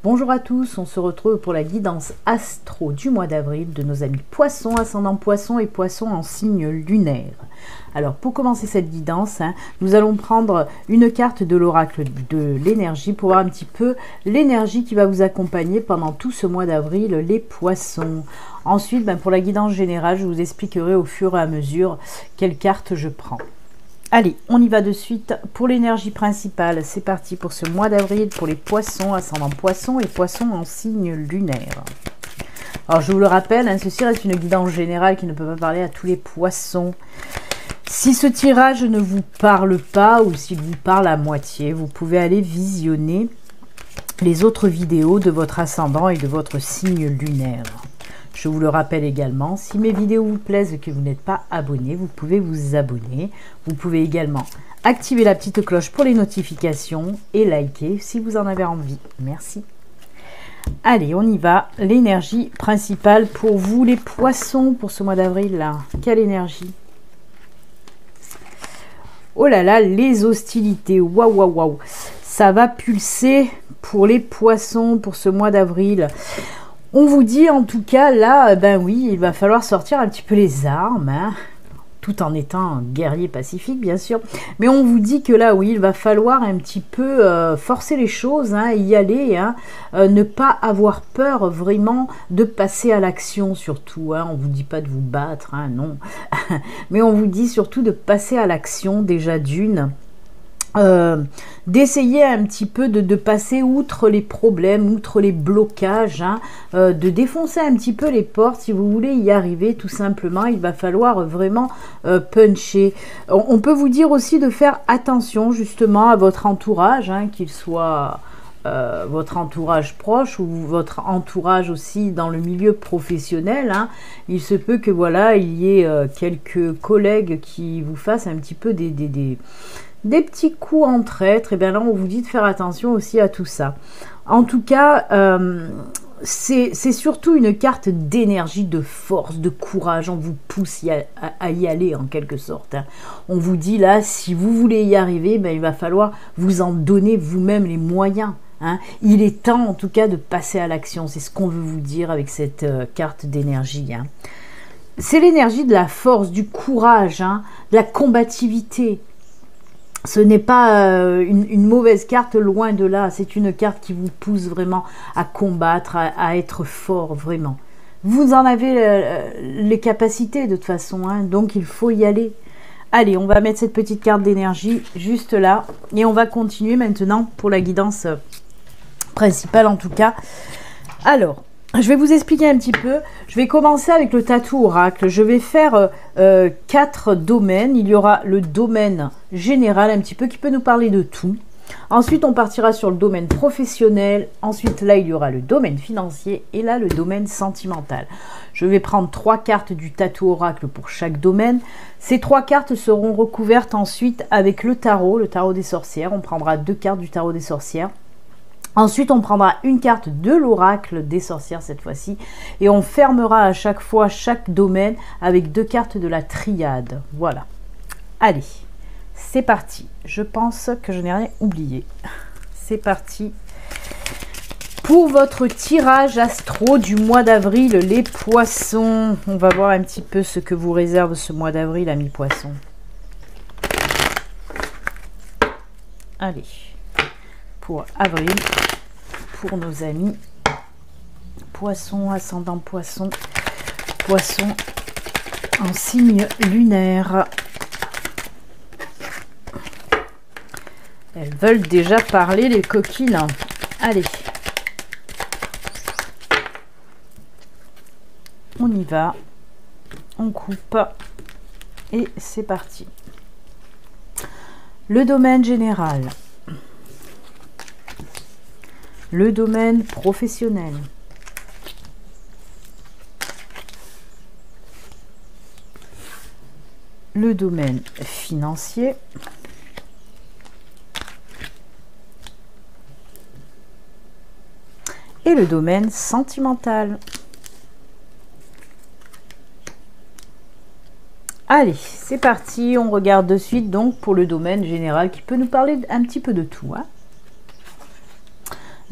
Bonjour à tous, on se retrouve pour la guidance astro du mois d'avril de nos amis poissons, ascendant poissons et poissons en signe lunaire. Alors pour commencer cette guidance, nous allons prendre une carte de l'oracle de l'énergie pour voir un petit peu l'énergie qui va vous accompagner pendant tout ce mois d'avril, les poissons. Ensuite, pour la guidance générale, je vous expliquerai au fur et à mesure quelle carte je prends. Allez, on y va de suite pour l'énergie principale. C'est parti pour ce mois d'avril pour les poissons, ascendant poissons et poissons en signe lunaire. Alors, je vous le rappelle, ceci reste une guidance générale qui ne peut pas parler à tous les poissons. Si ce tirage ne vous parle pas ou s'il vous parle à moitié, vous pouvez aller visionner les autres vidéos de votre ascendant et de votre signe lunaire. Je vous le rappelle également, si mes vidéos vous plaisent et que vous n'êtes pas abonné, vous pouvez vous abonner. Vous pouvez également activer la petite cloche pour les notifications et liker si vous en avez envie. Merci. Allez, on y va. L'énergie principale pour vous, les poissons, pour ce mois d'avril là. Quelle énergie! Oh là là, les hostilités. Waouh, waouh, waouh. Ça va pulser pour les poissons pour ce mois d'avril. On vous dit en tout cas là, oui, il va falloir sortir un petit peu les armes, tout en étant un guerrier pacifique bien sûr. Mais on vous dit que là, oui, il va falloir un petit peu forcer les choses, y aller, ne pas avoir peur vraiment de passer à l'action surtout. On vous dit pas de vous battre, non. Mais on vous dit surtout de passer à l'action déjà d'une. D'essayer un petit peu de passer outre les problèmes, outre les blocages, de défoncer un petit peu les portes. Si vous voulez y arriver, tout simplement, il va falloir vraiment puncher. On peut vous dire aussi de faire attention justement à votre entourage, qu'il soit votre entourage proche ou votre entourage aussi dans le milieu professionnel. Il se peut que voilà, il y ait quelques collègues qui vous fassent un petit peu des petits coups en traître. Et bien là, on vous dit de faire attention aussi à tout ça. En tout cas, c'est surtout une carte d'énergie, de force, de courage. On vous pousse à y aller en quelque sorte. On vous dit là, si vous voulez y arriver, il va falloir vous en donner vous-même les moyens. Il est temps en tout cas de passer à l'action. C'est ce qu'on veut vous dire avec cette carte d'énergie. C'est l'énergie de la force, du courage, de la combativité. Ce n'est pas une mauvaise carte, loin de là. C'est une carte qui vous pousse vraiment à combattre, à être fort, vraiment. Vous en avez les capacités de toute façon, donc il faut y aller. Allez, on va mettre cette petite carte d'énergie juste là. Et on va continuer maintenant pour la guidance principale en tout cas. Alors, je vais vous expliquer un petit peu. Je vais commencer avec le tatou oracle. Je vais faire 4 domaines. Il y aura le domaine général un petit peu qui peut nous parler de tout. Ensuite, on partira sur le domaine professionnel. Ensuite, là, il y aura le domaine financier. Et là, le domaine sentimental. Je vais prendre 3 cartes du tatou oracle pour chaque domaine. Ces 3 cartes seront recouvertes ensuite avec le tarot des sorcières. On prendra 2 cartes du tarot des sorcières. Ensuite, on prendra une carte de l'oracle des sorcières cette fois-ci et on fermera à chaque fois chaque domaine avec 2 cartes de la triade. Voilà. Allez, c'est parti. Je pense que je n'ai rien oublié. C'est parti pour votre tirage astro du mois d'avril, les poissons. On va voir un petit peu ce que vous réserve ce mois d'avril, amis poissons. Allez. Pour avril, pour nos amis poissons, ascendant poissons, poissons en signe lunaire. Elles veulent déjà parler, les coquines. Allez, on y va, on coupe et c'est parti. Le domaine général. Le domaine professionnel. Le domaine financier. Et le domaine sentimental. Allez, c'est parti. On regarde de suite donc pour le domaine général qui peut nous parler un petit peu de tout.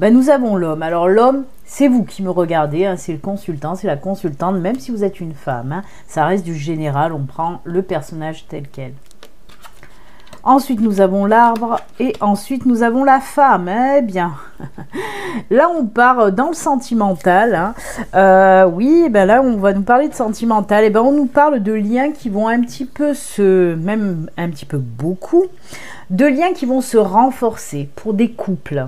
Ben, nous avons l'homme. Alors l'homme, c'est vous qui me regardez, hein, c'est le consultant, c'est la consultante, même si vous êtes une femme, hein, ça reste du général, on prend le personnage tel quel. Ensuite, nous avons l'arbre et ensuite, nous avons la femme. Eh bien, là, on part dans le sentimental. Hein. Oui, ben là, on va nous parler de sentimental. Et ben, on nous parle de liens qui vont un petit peu même un petit peu beaucoup, de liens qui vont se renforcer pour des couples.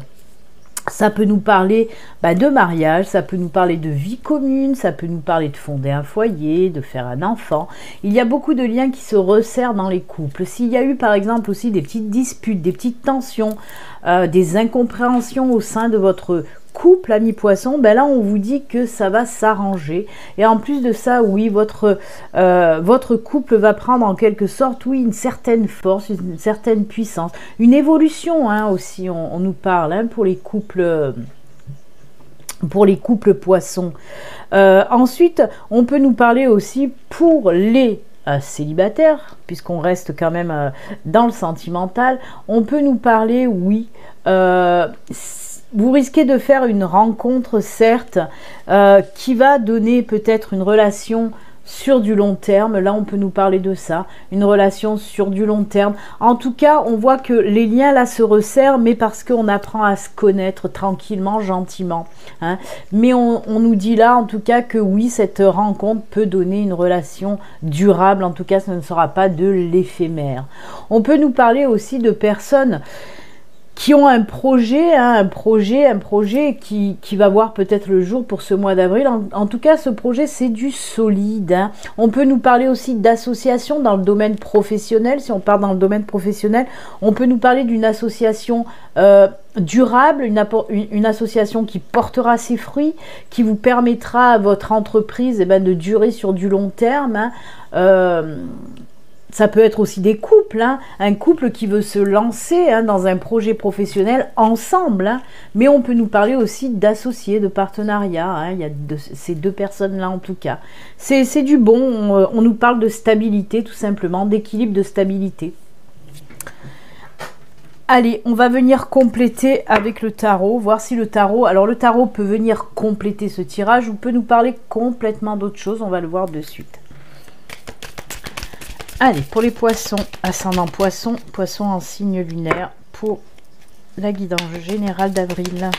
Ça peut nous parler de mariage, ça peut nous parler de vie commune, ça peut nous parler de fonder un foyer, de faire un enfant. Il y a beaucoup de liens qui se resserrent dans les couples. S'il y a eu par exemple aussi des petites disputes, des petites tensions, des incompréhensions au sein de votre couple ami poisson, ben là on vous dit que ça va s'arranger. Et en plus de ça, oui, votre couple va prendre en quelque sorte, oui, une certaine force, une certaine puissance, une évolution, hein, aussi, on nous parle, hein, pour les couples poissons. Ensuite, on peut nous parler aussi pour les célibataires, puisqu'on reste quand même dans le sentimental. On peut nous parler, oui, vous risquez de faire une rencontre, certes, qui va donner peut-être une relation sur du long terme. Là, on peut nous parler de ça, une relation sur du long terme. En tout cas, on voit que les liens là se resserrent, mais parce qu'on apprend à se connaître tranquillement, gentiment. Hein. Mais on nous dit là, en tout cas, que oui, cette rencontre peut donner une relation durable. En tout cas, ce ne sera pas de l'éphémère. On peut nous parler aussi de personnes qui ont un projet, hein, un projet qui va voir peut-être le jour pour ce mois d'avril. En tout cas, ce projet, c'est du solide. Hein. On peut nous parler aussi d'associations dans le domaine professionnel. Si on part dans le domaine professionnel, on peut nous parler d'une association durable, une association qui portera ses fruits, qui vous permettra à votre entreprise de durer sur du long terme. Hein. Ça peut être aussi des couples, hein, un couple qui veut se lancer, hein, dans un projet professionnel ensemble, hein, mais on peut nous parler aussi d'associés, de partenariats, hein, il y a ces deux personnes-là en tout cas. C'est du bon, on nous parle de stabilité tout simplement, d'équilibre, de stabilité. Allez, on va venir compléter avec le tarot, voir si le tarot... Alors le tarot peut venir compléter ce tirage ou peut nous parler complètement d'autre chose, on va le voir de suite. Allez, pour les poissons, ascendant poisson, poisson en signe lunaire, pour la guidance générale d'avril.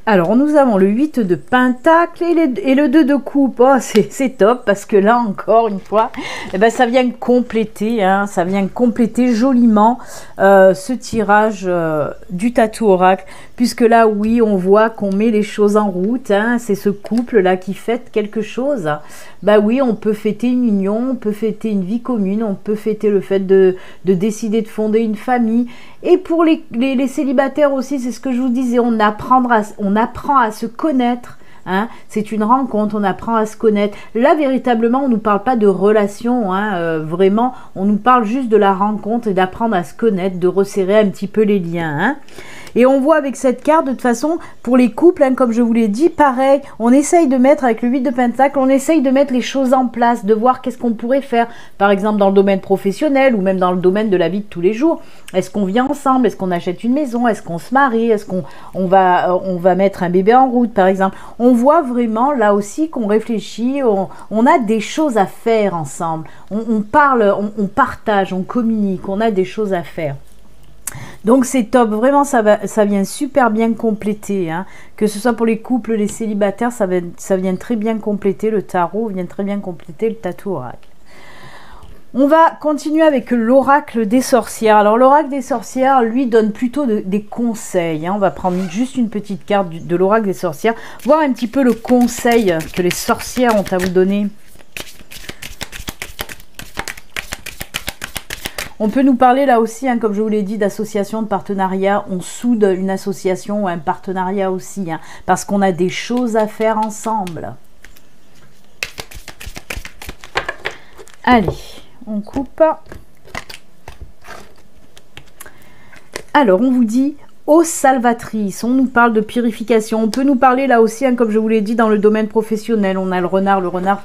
Alors, nous avons le 8 de Pentacle et le 2 de Coupe. Oh, c'est top parce que là, encore une fois, ça vient compléter, hein, ça vient compléter joliment ce tirage du tatou oracle. Puisque là, oui, on voit qu'on met les choses en route. Hein, c'est ce couple-là qui fête quelque chose. Bah oui, on peut fêter une union, on peut fêter une vie commune, on peut fêter le fait de décider de fonder une famille. Et pour les célibataires aussi, c'est ce que je vous disais, on apprend à se connaître. Hein, c'est une rencontre, on apprend à se connaître. Là, véritablement, on ne nous parle pas de relation, hein, vraiment, on nous parle juste de la rencontre et d'apprendre à se connaître, de resserrer un petit peu les liens. Hein. Et on voit avec cette carte, de toute façon, pour les couples, hein, comme je vous l'ai dit, pareil, on essaye de mettre, avec le 8 de Pentacle, on essaye de mettre les choses en place, de voir qu'est-ce qu'on pourrait faire, par exemple dans le domaine professionnel ou même dans le domaine de la vie de tous les jours. Est-ce qu'on vit ensemble? Est-ce qu'on achète une maison? Est-ce qu'on se marie? Est-ce qu'on va mettre un bébé en route, par exemple? On voit vraiment, là aussi, qu'on réfléchit, on a des choses à faire ensemble. On parle, on partage, on communique, on a des choses à faire. Donc c'est top, vraiment ça vient super bien compléter, hein. Que ce soit pour les couples, les célibataires, ça vient très bien compléter, le tarot vient très bien compléter le tatou oracle. On va continuer avec l'oracle des sorcières. Alors l'oracle des sorcières, lui, donne plutôt des conseils, hein. On va prendre juste une petite carte de l'oracle des sorcières, voir un petit peu le conseil que les sorcières ont à vous donner. On peut nous parler là aussi, hein, comme je vous l'ai dit, d'association, de partenariat. On soude une association ou un partenariat aussi, hein, parce qu'on a des choses à faire ensemble. Allez, on coupe. Alors, on vous dit, eau salvatrice, on nous parle de purification. On peut nous parler là aussi, hein, comme je vous l'ai dit, dans le domaine professionnel. On a le renard. Le renard,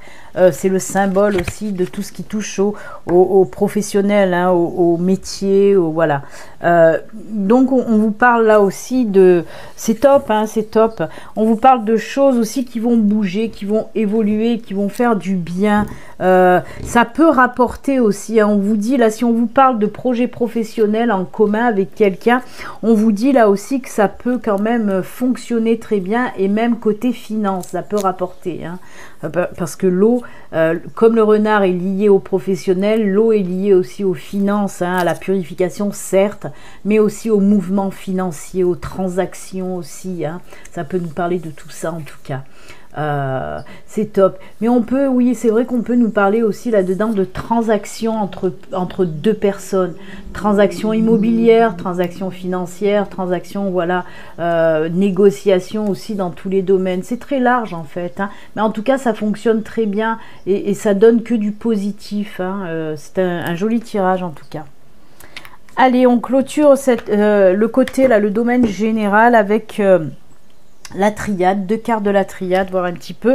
c'est le symbole aussi de tout ce qui touche au professionnel, hein, au métier, voilà. Donc, on vous parle là aussi de... C'est top, hein, c'est top. On vous parle de choses aussi qui vont bouger, qui vont évoluer, qui vont faire du bien. Ça peut rapporter aussi, hein. On vous dit là, si on vous parle de projets professionnels en commun avec quelqu'un, on vous dit là aussi que ça peut quand même fonctionner très bien, et même côté finance, ça peut rapporter, hein. Parce que l'eau, comme le renard est lié au professionnel, l'eau est liée aussi aux finances, hein, à la purification certes, mais aussi aux mouvements financiers, aux transactions aussi, hein. Ça peut nous parler de tout ça en tout cas. C'est top. Mais on peut, oui, c'est vrai qu'on peut nous parler aussi là-dedans de transactions entre deux personnes, transactions immobilières, transactions financières, transactions, voilà, négociations aussi dans tous les domaines. C'est très large en fait, hein. Mais en tout cas ça fonctionne très bien, et ça donne que du positif, hein. C'est un joli tirage en tout cas. Allez, on clôture le côté là, le domaine général avec la triade, 2 cartes de la triade, voir un petit peu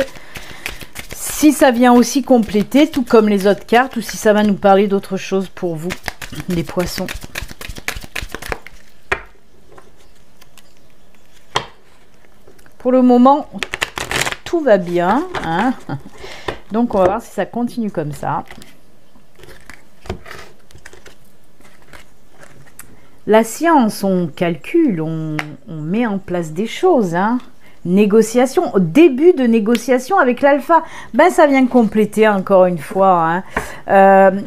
si ça vient aussi compléter, tout comme les autres cartes, ou si ça va nous parler d'autre chose pour vous, les poissons. Pour le moment, tout va bien, hein. Donc, on va voir si ça continue comme ça. La science, on calcule, on met en place des choses, hein. Négociation, début de négociation avec l'alpha, ben ça vient compléter encore une fois, hein.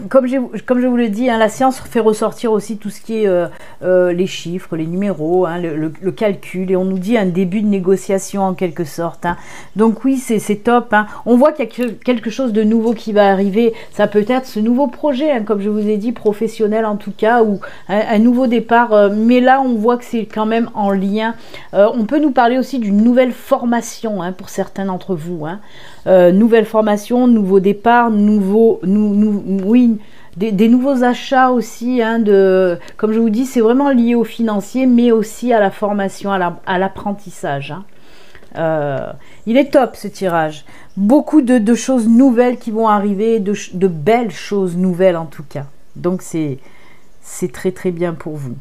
Comme je vous le dis, hein, la science fait ressortir aussi tout ce qui est les chiffres, les numéros, hein, le calcul, et on nous dit un début de négociation en quelque sorte, hein. Donc oui, c'est top, hein. On voit qu'il y a quelque chose de nouveau qui va arriver. Ça peut être ce nouveau projet, hein, comme je vous ai dit, professionnel en tout cas, ou un nouveau départ, mais là on voit que c'est quand même en lien. On peut nous parler aussi d'une nouvelle formation, hein, pour certains d'entre vous, hein. Nouvelle formation, nouveau départ, oui, des nouveaux achats aussi, hein, comme je vous dis, c'est vraiment lié au financier, mais aussi à la formation, à l'apprentissage, hein. Il est top ce tirage. Beaucoup de choses nouvelles qui vont arriver, de belles choses nouvelles en tout cas. Donc c'est très très bien pour vous.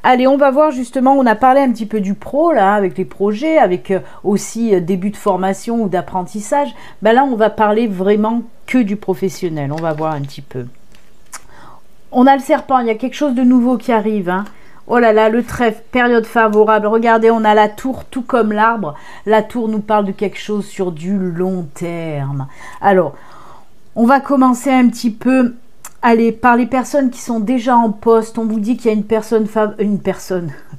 Allez, on va voir justement, on a parlé un petit peu du pro là, avec les projets, avec aussi début de formation ou d'apprentissage. Ben là, on va parler vraiment que du professionnel. On va voir un petit peu. On a le serpent, il y a quelque chose de nouveau qui arrive, hein. Oh là là, le trèfle, période favorable. Regardez, on a la tour, tout comme l'arbre. La tour nous parle de quelque chose sur du long terme. Alors, on va commencer un petit peu... Allez, par les personnes qui sont déjà en poste, on vous dit qu'il y a une personne,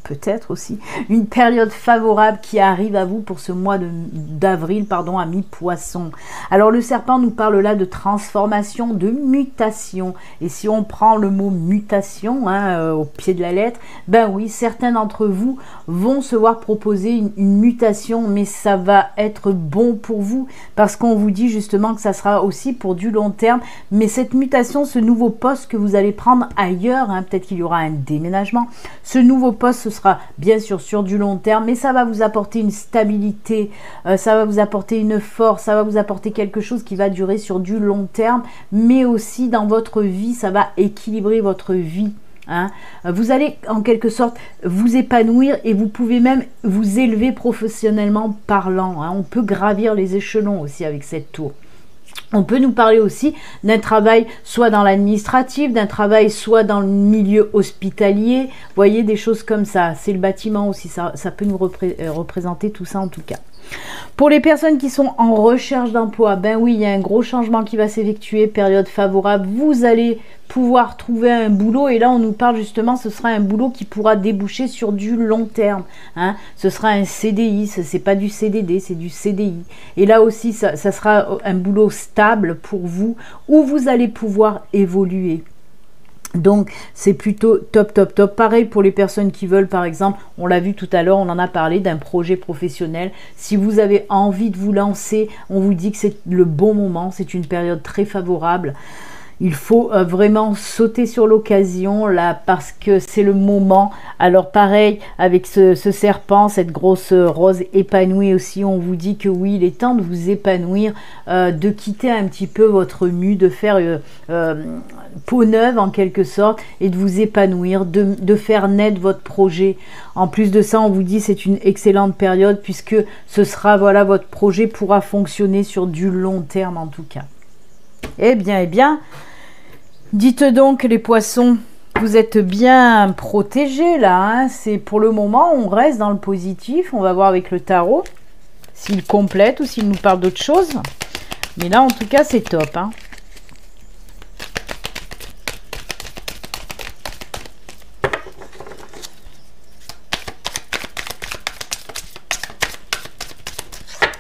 peut-être aussi, une période favorable qui arrive à vous pour ce mois d'avril, pardon, à mi-poisson. Alors le serpent nous parle là de transformation, de mutation. Et si on prend le mot mutation, hein, au pied de la lettre, ben oui, certains d'entre vous vont se voir proposer une mutation, mais ça va être bon pour vous, parce qu'on vous dit justement que ça sera aussi pour du long terme. Mais cette mutation, ce nouveau poste que vous allez prendre ailleurs, hein, peut-être qu'il y aura un déménagement, ce nouveau poste, ce sera bien sûr sur du long terme, mais ça va vous apporter une stabilité, ça va vous apporter une force, ça va vous apporter quelque chose qui va durer sur du long terme, mais aussi dans votre vie, ça va équilibrer votre vie, hein. Vous allez en quelque sorte vous épanouir, et vous pouvez même vous élever professionnellement parlant, hein. On peut gravir les échelons aussi avec cette tour. On peut nous parler aussi d'un travail soit dans l'administratif, d'un travail soit dans le milieu hospitalier, vous voyez, des choses comme ça. C'est le bâtiment aussi, ça peut nous représenter tout ça en tout cas. Pour les personnes qui sont en recherche d'emploi, ben oui, il y a un gros changement qui va s'effectuer, période favorable, vous allez pouvoir trouver un boulot, et là on nous parle justement, ce sera un boulot qui pourra déboucher sur du long terme, hein. Ce sera un CDI, c'est pas du CDD, c'est du CDI, et là aussi ça sera un boulot stable pour vous, où vous allez pouvoir évoluer. Donc c'est plutôt top, top, top. Pareil pour les personnes qui veulent, par exemple, on l'a vu tout à l'heure, on en a parlé d'un projet professionnel. Si vous avez envie de vous lancer, on vous dit que c'est le bon moment, c'est une période très favorable. Il faut vraiment sauter sur l'occasion là parce que c'est le moment. Alors pareil avec ce serpent, cette grosse rose épanouie aussi, on vous dit que oui, il est temps de vous épanouir, de quitter un petit peu votre mue, de faire peau neuve en quelque sorte et de vous épanouir, de faire naître votre projet. En plus de ça, on vous dit c'est une excellente période puisque ce sera, voilà, votre projet pourra fonctionner sur du long terme en tout cas. Eh bien, dites donc les poissons, vous êtes bien protégés là, hein. C'est pour le moment, on reste dans le positif. On va voir avec le tarot s'il complète ou s'il nous parle d'autre chose. Mais là, en tout cas, c'est top, hein.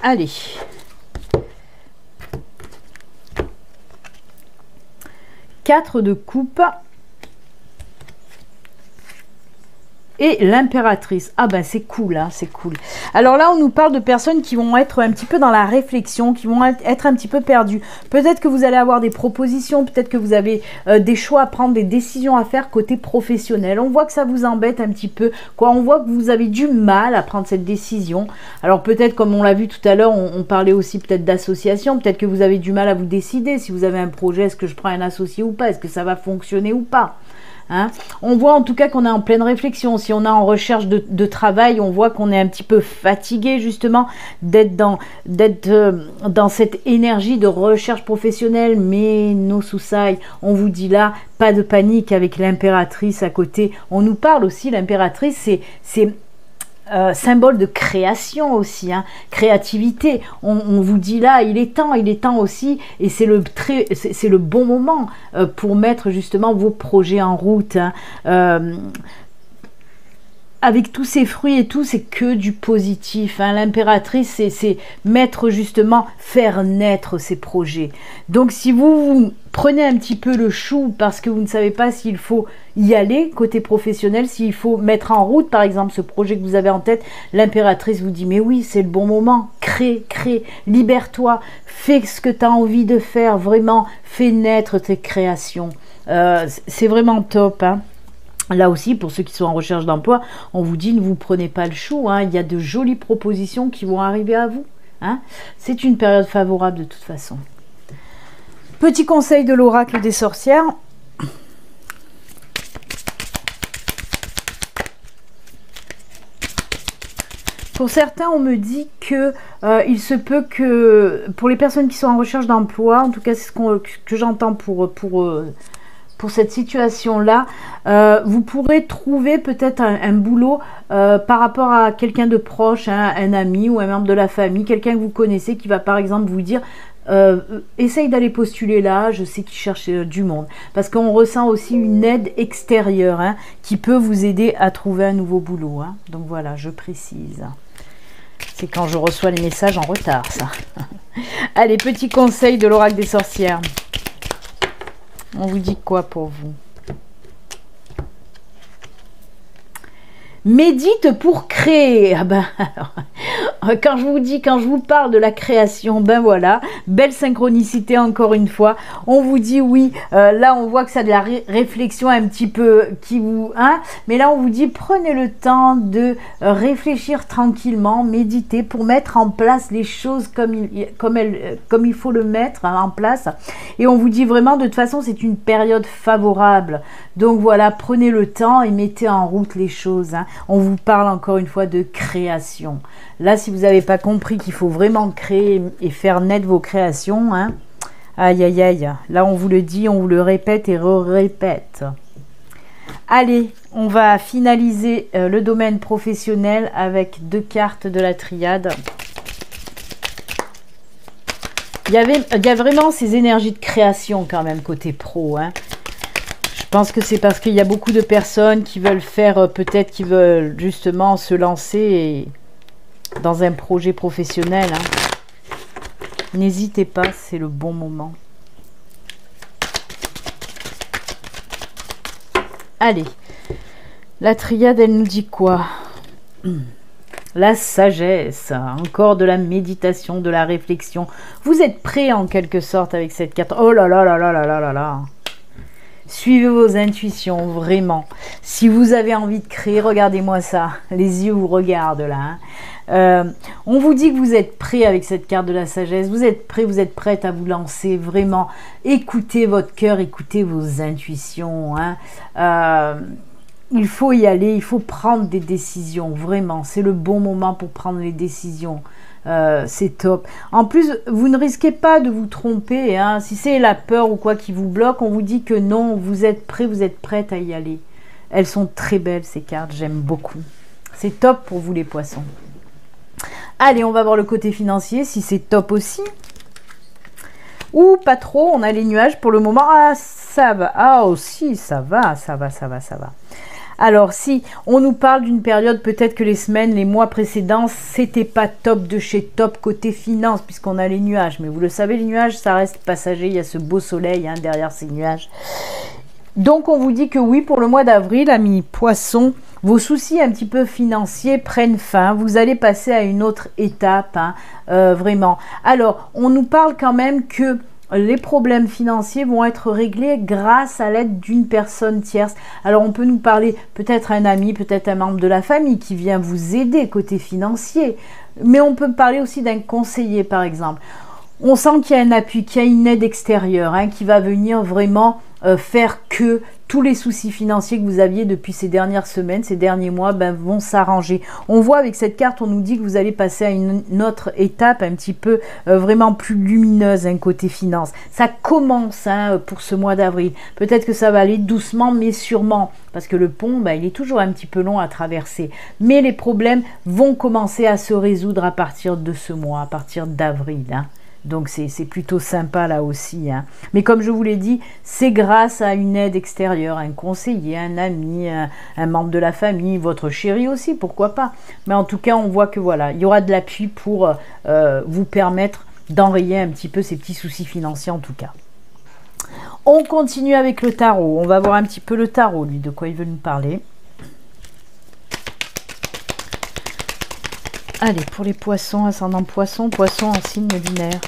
Allez. Quatre de coupe. Et l'impératrice. Ah ben c'est cool, hein, c'est cool. Alors là, on nous parle de personnes qui vont être un petit peu dans la réflexion, qui vont être un petit peu perdues. Peut-être que vous allez avoir des propositions, peut-être que vous avez des choix à prendre, des décisions à faire côté professionnel. On voit que ça vous embête un petit peu, quoi. On voit que vous avez du mal à prendre cette décision. Alors peut-être, comme on l'a vu tout à l'heure, on parlait aussi peut-être d'association. Peut-être que vous avez du mal à vous décider. Si vous avez un projet, est-ce que je prends un associé ou pas? Est-ce que ça va fonctionner ou pas? Hein, on voit en tout cas qu'on est en pleine réflexion. Si on est en recherche de travail, on voit qu'on est un petit peu fatigué justement d'être dans cette énergie de recherche professionnelle. Mais nos sous-sailles, on vous dit là, pas de panique avec l'impératrice à côté. On nous parle aussi, l'impératrice, c'est symbole de création aussi, hein, créativité. On vous dit là, il est temps aussi, et c'est le bon moment pour mettre justement vos projets en route, hein. Avec tous ces fruits et tout, c'est que du positif, hein. L'impératrice, c'est mettre justement, faire naître ces projets. Donc si vous prenez un petit peu le chou parce que vous ne savez pas s'il faut y aller côté professionnel, s'il faut mettre en route par exemple ce projet que vous avez en tête, l'impératrice vous dit mais oui, c'est le bon moment, crée, libère-toi, fais ce que tu as envie de faire, vraiment, fais naître tes créations. C'est vraiment top, hein. Là aussi, pour ceux qui sont en recherche d'emploi, on vous dit ne vous prenez pas le chou, hein. Il y a de jolies propositions qui vont arriver à vous, hein. C'est une période favorable de toute façon. Petit conseil de l'oracle des sorcières. Pour certains, on me dit que il se peut que pour les personnes qui sont en recherche d'emploi, en tout cas c'est ce que j'entends pour cette situation-là, vous pourrez trouver peut-être un boulot par rapport à quelqu'un de proche, hein, un ami ou un membre de la famille, quelqu'un que vous connaissez qui va par exemple vous dire essaye d'aller postuler là, je sais qu'il cherche du monde. Parce qu'on ressent aussi une aide extérieure, hein, qui peut vous aider à trouver un nouveau boulot, hein. Donc voilà, je précise. C'est quand je reçois les messages en retard, ça. Allez, petit conseil de l'oracle des sorcières. On vous dit quoi pour vous? Médite pour créer. Ah ben, alors, quand je vous parle de la création, ben voilà, belle synchronicité encore une fois. On vous dit oui, là on voit que ça a de la réflexion un petit peu qui vous... Hein, mais là on vous dit prenez le temps de réfléchir tranquillement, méditer pour mettre en place les choses comme il faut le mettre en place. Et on vous dit vraiment de toute façon c'est une période favorable. Donc voilà, prenez le temps et mettez en route les choses, hein. On vous parle encore une fois de création. Là, si vous n'avez pas compris qu'il faut vraiment créer et faire naître vos créations, hein, aïe, aïe, aïe. Là, on vous le dit, on vous le répète et répète. Allez, on va finaliser le domaine professionnel avec 2 cartes de la triade. Il y a vraiment ces énergies de création quand même côté pro, hein. Je pense que c'est parce qu'il y a beaucoup de personnes qui veulent faire, peut-être qui veulent justement se lancer dans un projet professionnel, hein. N'hésitez pas, c'est le bon moment. Allez, la triade, elle nous dit quoi? La sagesse, encore de la méditation, de la réflexion. Vous êtes prêts en quelque sorte avec cette carte. Oh là là là là là là là là. Suivez vos intuitions, vraiment. Si vous avez envie de créer, regardez-moi ça. Les yeux vous regardent là. On vous dit que vous êtes prêt avec cette carte de la sagesse. Vous êtes prêt, vous êtes prête à vous lancer. Vraiment, écoutez votre cœur, écoutez vos intuitions. Il faut y aller, il faut prendre des décisions. Vraiment, c'est le bon moment pour prendre les décisions. C'est top. En plus, vous ne risquez pas de vous tromper. Si c'est la peur ou quoi qui vous bloque, on vous dit que non, vous êtes prêt, vous êtes prête à y aller. Elles sont très belles ces cartes, j'aime beaucoup. C'est top pour vous les poissons. Allez, on va voir le côté financier, si c'est top aussi. Ou pas trop, on a les nuages pour le moment. Ah, ça va. Ah aussi, ça va, ça va, ça va, ça va. Alors, si on nous parle d'une période, peut-être que les semaines, les mois précédents, c'était pas top de chez top côté finance, puisqu'on a les nuages. Mais vous le savez, les nuages, ça reste passager. Il y a ce beau soleil derrière ces nuages. Donc, on vous dit que oui, pour le mois d'avril, amis poissons, vos soucis un petit peu financiers prennent fin. Vous allez passer à une autre étape, vraiment. Alors, on nous parle quand même que les problèmes financiers vont être réglés grâce à l'aide d'une personne tierce. Alors, on peut nous parler peut-être un ami, peut-être un membre de la famille qui vient vous aider côté financier. Mais on peut parler aussi d'un conseiller, par exemple. On sent qu'il y a un appui, qu'il y a une aide extérieure qui va venir vraiment faire que tous les soucis financiers que vous aviez depuis ces dernières semaines, ces derniers mois, vont s'arranger. On voit avec cette carte, on nous dit que vous allez passer à une autre étape un petit peu vraiment plus lumineuse, côté finance. Ça commence pour ce mois d'avril. Peut-être que ça va aller doucement, mais sûrement, parce que le pont, il est toujours un petit peu long à traverser. Mais les problèmes vont commencer à se résoudre à partir de ce mois, à partir d'avril. Donc, c'est plutôt sympa là aussi. Mais comme je vous l'ai dit, c'est grâce à une aide extérieure, un conseiller, un ami, un membre de la famille, votre chéri aussi, pourquoi pas. Mais en tout cas, on voit que voilà, il y aura de l'appui pour vous permettre d'enrayer un petit peu ces petits soucis financiers en tout cas. On continue avec le tarot. On va voir un petit peu le tarot, lui, de quoi il veut nous parler. Allez, pour les poissons, ascendant poisson, poisson en signe lunaire.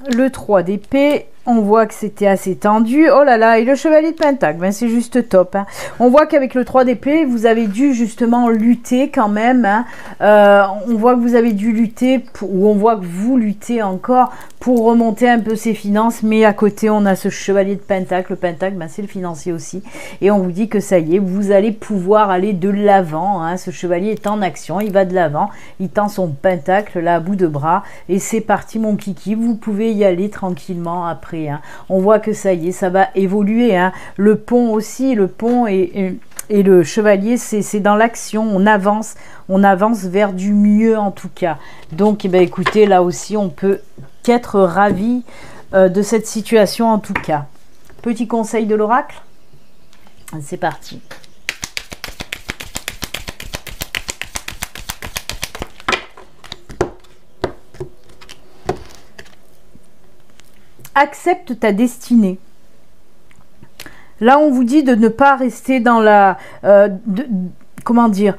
Le 3 d'épée, on voit que c'était assez tendu. Oh là là, et le chevalier de pentacle, c'est juste top. On voit qu'avec le 3 d'épée, vous avez dû justement lutter quand même. On voit que vous avez dû lutter, ou on voit que vous luttez encore pour remonter un peu ses finances. Mais à côté, on a ce chevalier de pentacle. Le pentacle, c'est le financier aussi. Et on vous dit que ça y est, vous allez pouvoir aller de l'avant. Ce chevalier est en action, il va de l'avant. Il tend son pentacle là à bout de bras. Et c'est parti mon kiki, vous pouvez y aller tranquillement après. On voit que ça y est, ça va évoluer. Le pont aussi, le pont et le chevalier, c'est dans l'action. On avance vers du mieux en tout cas. Donc, écoutez, là aussi, on peut qu'être ravi de cette situation en tout cas. Petit conseil de l'oracle, c'est parti. Accepte ta destinée. Là, on vous dit de ne pas rester dans la... comment dire?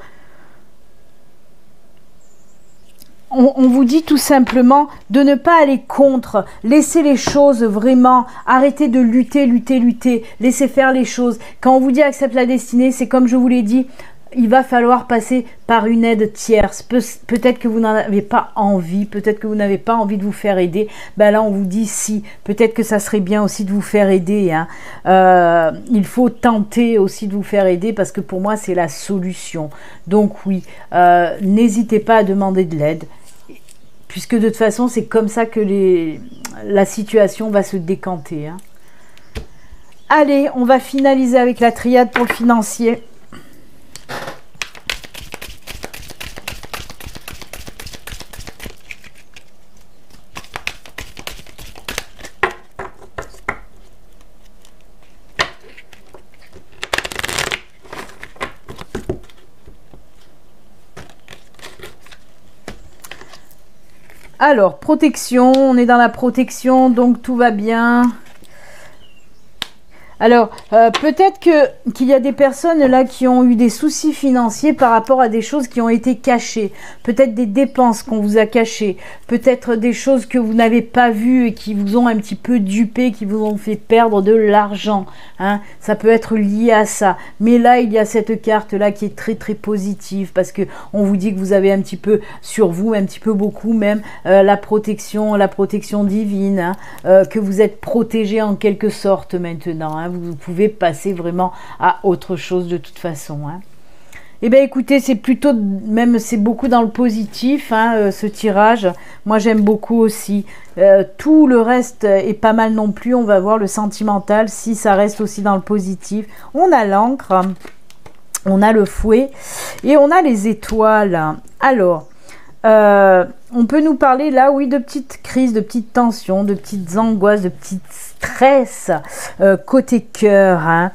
On vous dit tout simplement de ne pas aller contre, laisser les choses vraiment, arrêter de lutter, laisser faire les choses. Quand on vous dit accepte la destinée, c'est comme je vous l'ai dit, il va falloir passer par une aide tierce. Peut-être que vous n'en avez pas envie, peut-être que vous n'avez pas envie de vous faire aider. Là, on vous dit si. Peut-être que ça serait bien aussi de vous faire aider. Il faut tenter aussi de vous faire aider parce que pour moi, c'est la solution. Donc oui, n'hésitez pas à demander de l'aide. Puisque de toute façon, c'est comme ça que la situation va se décanter. Allez, on va finaliser avec la triade pour le financier. Alors, protection, on est dans la protection, donc tout va bien. Alors, peut-être qu'il y a des personnes là qui ont eu des soucis financiers par rapport à des choses qui ont été cachées. Peut-être des dépenses qu'on vous a cachées. Peut-être des choses que vous n'avez pas vues et qui vous ont un petit peu dupé, qui vous ont fait perdre de l'argent. Hein. Ça peut être lié à ça. Mais là, il y a cette carte là qui est très très positive parce que on vous dit que vous avez un petit peu sur vous, un petit peu beaucoup même, la protection divine, hein, que vous êtes protégé en quelque sorte maintenant. Hein. Vous pouvez passer vraiment à autre chose de toute façon. Hein. Eh bien écoutez, c'est plutôt, même c'est beaucoup dans le positif, hein, ce tirage. Moi j'aime beaucoup aussi. Tout le reste est pas mal non plus. On va voir le sentimental, si ça reste aussi dans le positif. On a l'encre, on a le fouet et on a les étoiles. Alors, on peut nous parler là, oui, de petites crises, de petites tensions, de petites angoisses, de petits stress côté cœur. Hein.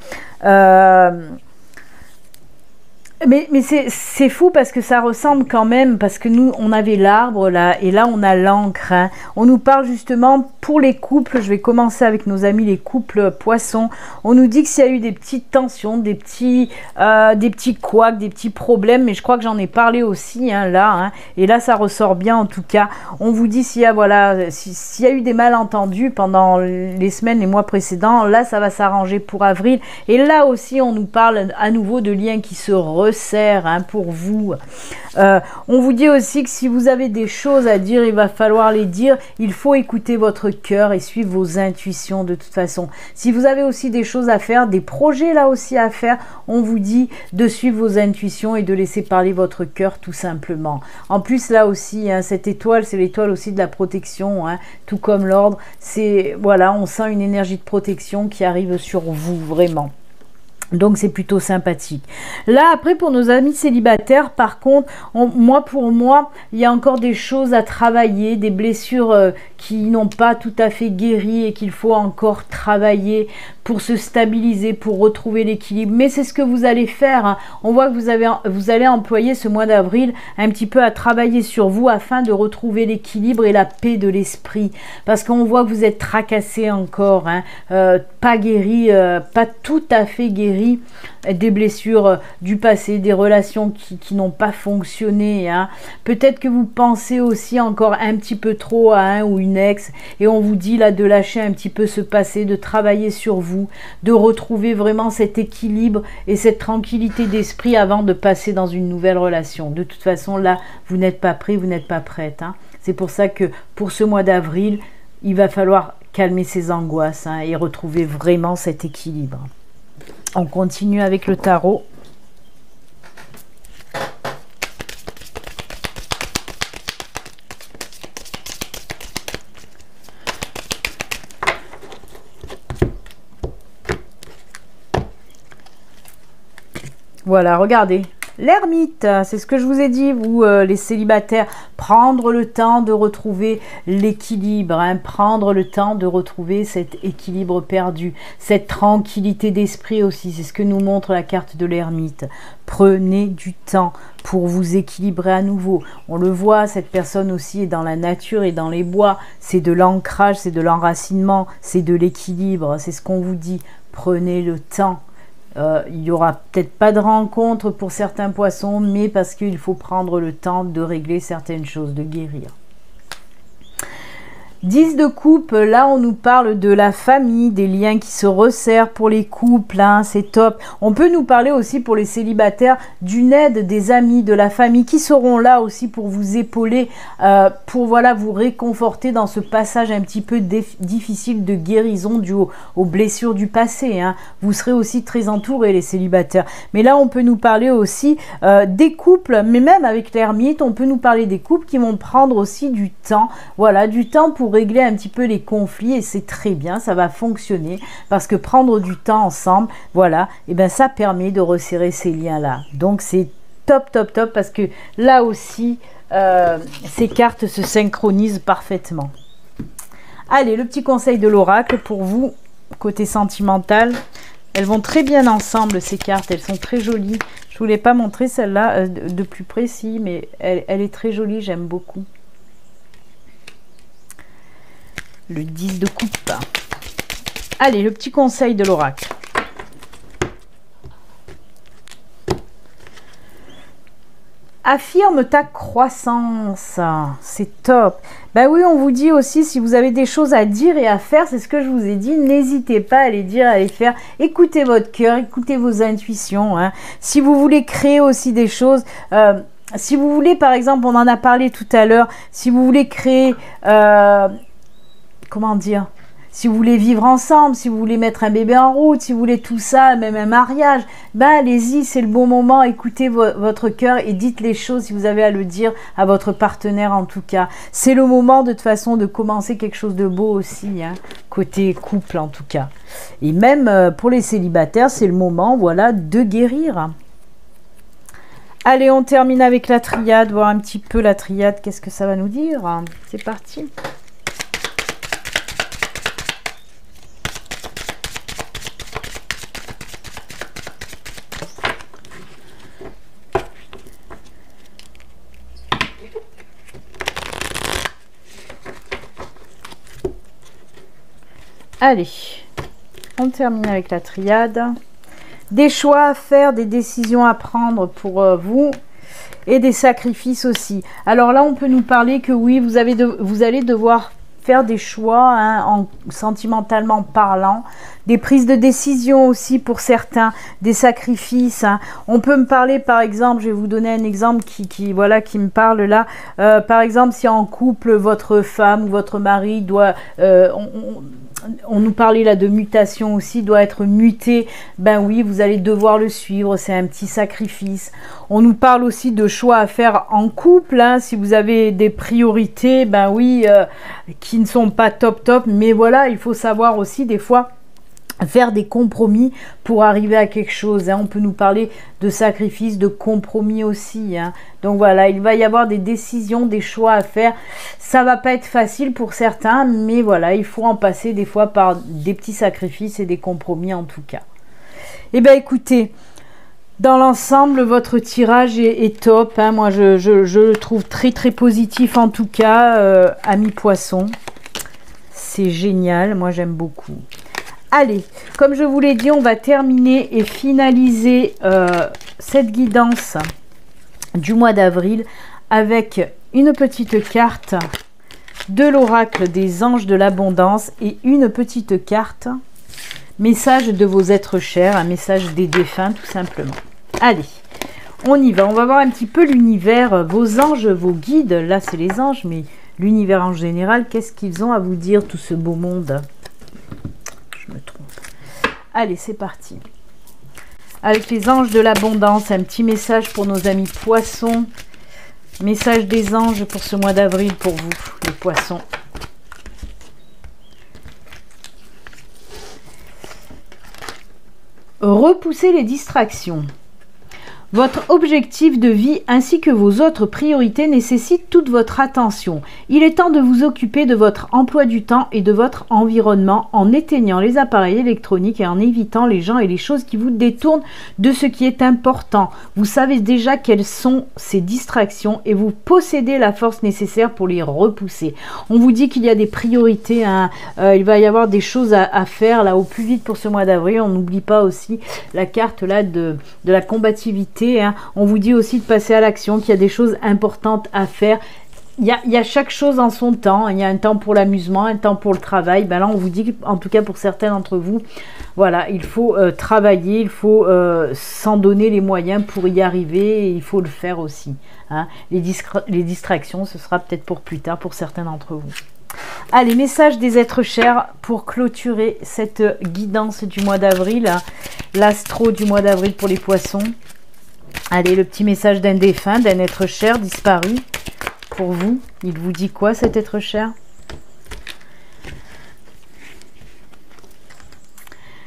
Mais c'est fou parce que ça ressemble quand même, parce que nous, on avait l'arbre là, et là, on a l'encre. Hein. On nous parle justement pour les couples, je vais commencer avec nos amis les couples poissons. On nous dit que s'il y a eu des petites tensions, des petits couacs, des petits problèmes, mais je crois que j'en ai parlé aussi hein, là, hein, et là, ça ressort bien en tout cas. On vous dit s'il y a, voilà, s'il y a eu des malentendus pendant les semaines, les mois précédents, là, ça va s'arranger pour avril. Et là aussi, on nous parle à nouveau de liens qui se resserre hein, pour vous. On vous dit aussi que si vous avez des choses à dire, il va falloir les dire. Il faut écouter votre cœur et suivre vos intuitions de toute façon. Si vous avez aussi des choses à faire, des projets là aussi à faire, on vous dit de suivre vos intuitions et de laisser parler votre cœur tout simplement. En plus là aussi, hein, cette étoile, c'est l'étoile aussi de la protection, hein, tout comme l'ordre. C'est voilà, on sent une énergie de protection qui arrive sur vous vraiment. Donc c'est plutôt sympathique. Là après pour nos amis célibataires par contre, pour moi il y a encore des choses à travailler, des blessures qui n'ont pas tout à fait guéri et qu'il faut encore travailler pour se stabiliser, pour retrouver l'équilibre. Mais c'est ce que vous allez faire. Hein. On voit que vous allez employer ce mois d'avril un petit peu à travailler sur vous afin de retrouver l'équilibre et la paix de l'esprit. Parce qu'on voit que vous êtes tracassé encore, hein, pas guéri, pas tout à fait guéri des blessures du passé, des relations qui n'ont pas fonctionné. Hein. Peut-être que vous pensez aussi encore un petit peu trop à un ou une ex et on vous dit là de lâcher un petit peu ce passé, de travailler sur vous, de retrouver vraiment cet équilibre et cette tranquillité d'esprit avant de passer dans une nouvelle relation. De toute façon là, vous n'êtes pas prêt, vous n'êtes pas prête. Hein. C'est pour ça que pour ce mois d'avril, il va falloir calmer ses angoisses hein, et retrouver vraiment cet équilibre. On continue avec le tarot. Voilà, regardez. L'ermite, c'est ce que je vous ai dit, vous les célibataires, prendre le temps de retrouver l'équilibre, hein, prendre le temps de retrouver cet équilibre perdu, cette tranquillité d'esprit aussi, c'est ce que nous montre la carte de l'ermite. Prenez du temps pour vous équilibrer à nouveau. On le voit, cette personne aussi est dans la nature et dans les bois, c'est de l'ancrage, c'est de l'enracinement, c'est de l'équilibre, c'est ce qu'on vous dit, prenez le temps. Il n'y aura peut-être pas de rencontre pour certains poissons, mais parce qu'il faut prendre le temps de régler certaines choses, de guérir. 10 de coupe, là on nous parle de la famille, des liens qui se resserrent pour les couples, hein, c'est top. On peut nous parler aussi pour les célibataires d'une aide des amis, de la famille qui seront là aussi pour vous épauler, pour voilà vous réconforter dans ce passage un petit peu difficile de guérison dû aux blessures du passé. Hein. Vous serez aussi très entourés les célibataires. Mais là on peut nous parler aussi des couples, mais même avec l'ermite, on peut nous parler des couples qui vont prendre aussi du temps, voilà, du temps pour régler un petit peu les conflits et c'est très bien, ça va fonctionner parce que prendre du temps ensemble, voilà, et ben ça permet de resserrer ces liens-là. Donc c'est top, top, top parce que là aussi, ces cartes se synchronisent parfaitement. Allez, le petit conseil de l'oracle pour vous, côté sentimental. Elles vont très bien ensemble ces cartes, elles sont très jolies. Je ne vous l'ai pas montré celle-là de plus précis, mais elle est très jolie, j'aime beaucoup. Le 10 de coupe. Allez, le petit conseil de l'oracle. Affirme ta croissance, c'est top. Ben oui, on vous dit aussi, si vous avez des choses à dire et à faire, c'est ce que je vous ai dit, n'hésitez pas à les dire, à les faire. Écoutez votre cœur, écoutez vos intuitions. Hein. Si vous voulez créer aussi des choses, si vous voulez, par exemple, on en a parlé tout à l'heure, si vous voulez créer, comment dire, si vous voulez vivre ensemble, si vous voulez mettre un bébé en route, si vous voulez tout ça, même un mariage, ben allez-y, c'est le bon moment, écoutez votre cœur et dites les choses si vous avez à le dire à votre partenaire en tout cas. C'est le moment de toute façon de commencer quelque chose de beau aussi, hein, côté couple en tout cas. Et même pour les célibataires, c'est le moment, voilà, de guérir. Allez, on termine avec la triade, voir un petit peu la triade, qu'est-ce que ça va nous dire. C'est parti. Allez, on termine avec la triade. Des choix à faire, des décisions à prendre pour vous et des sacrifices aussi. Alors là, on peut nous parler que oui, vous allez devoir faire des choix, hein, sentimentalement parlant, des prises de décision aussi pour certains, des sacrifices. Hein. On peut me parler, par exemple, je vais vous donner un exemple qui me parle là. Par exemple, si en couple, votre femme ou votre mari doit... on nous parlait là de mutation aussi, doit être muté, ben oui, vous allez devoir le suivre, c'est un petit sacrifice. On nous parle aussi de choix à faire en couple, hein, si vous avez des priorités, ben oui, qui ne sont pas top, mais voilà, il faut savoir aussi des fois faire des compromis pour arriver à quelque chose. Hein. On peut nous parler de sacrifice, de compromis aussi. Hein. Donc voilà, il va y avoir des décisions, des choix à faire. Ça va pas être facile pour certains, mais voilà, il faut en passer des fois par des petits sacrifices et des compromis en tout cas. Eh bien écoutez, dans l'ensemble, votre tirage est top. Hein. Moi, je le trouve très positif en tout cas, ami poisson. C'est génial, moi j'aime beaucoup. Allez, comme je vous l'ai dit, on va terminer et finaliser cette guidance du mois d'avril avec une petite carte de l'oracle des anges de l'abondance et une petite carte message de vos êtres chers, un message des défunts tout simplement. Allez, on y va, on va voir un petit peu l'univers, vos anges, vos guides, là c'est les anges, mais l'univers en général, qu'est-ce qu'ils ont à vous dire, tout ce beau monde ? Je me trompe. Allez, c'est parti. Avec les anges de l'abondance, un petit message pour nos amis poissons. Message des anges pour ce mois d'avril pour vous, les poissons. Repoussez les distractions. Votre objectif de vie ainsi que vos autres priorités nécessitent toute votre attention. Il est temps de vous occuper de votre emploi du temps et de votre environnement en éteignant les appareils électroniques et en évitant les gens et les choses qui vous détournent de ce qui est important. Vous savez déjà quelles sont ces distractions et vous possédez la force nécessaire pour les repousser. On vous dit qu'il y a des priorités, hein. Il va y avoir des choses à faire là au plus vite pour ce mois d'avril. On n'oublie pas aussi la carte là de la combativité. Hein. On vous dit aussi de passer à l'action, qu'il y a des choses importantes à faire. Il y a chaque chose en son temps. Il y a un temps pour l'amusement, un temps pour le travail. Ben là, on vous dit, en tout cas pour certains d'entre vous, voilà, il faut travailler, il faut s'en donner les moyens pour y arriver. Et il faut le faire aussi. Hein. Les distractions, ce sera peut-être pour plus tard pour certains d'entre vous. Allez, message des êtres chers pour clôturer cette guidance du mois d'avril. L'astro du mois d'avril pour les poissons. Allez, le petit message d'un défunt, d'un être cher disparu pour vous. Il vous dit quoi cet être cher?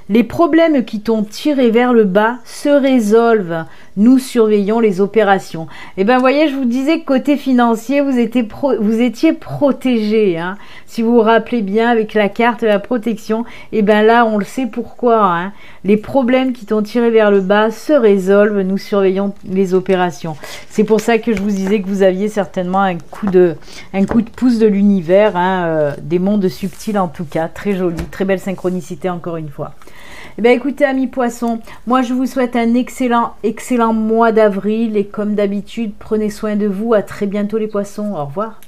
Les problèmes qui t'ont tiré vers le bas se résolvent. nous surveillons les opérations. Et ben, vous voyez, je vous disais que côté financier, vous étiez protégé, hein. Si vous vous rappelez bien, avec la carte de la protection, et ben là, on le sait pourquoi, hein. Les problèmes qui t'ont tiré vers le bas se résolvent, nous surveillons les opérations. C'est pour ça que je vous disais que vous aviez certainement un coup de pouce de l'univers, hein, des mondes subtils en tout cas. Très joli, très belle synchronicité encore une fois. Eh bien, écoutez, amis poissons, moi je vous souhaite un excellent mois d'avril et comme d'habitude, prenez soin de vous. À très bientôt les poissons. Au revoir.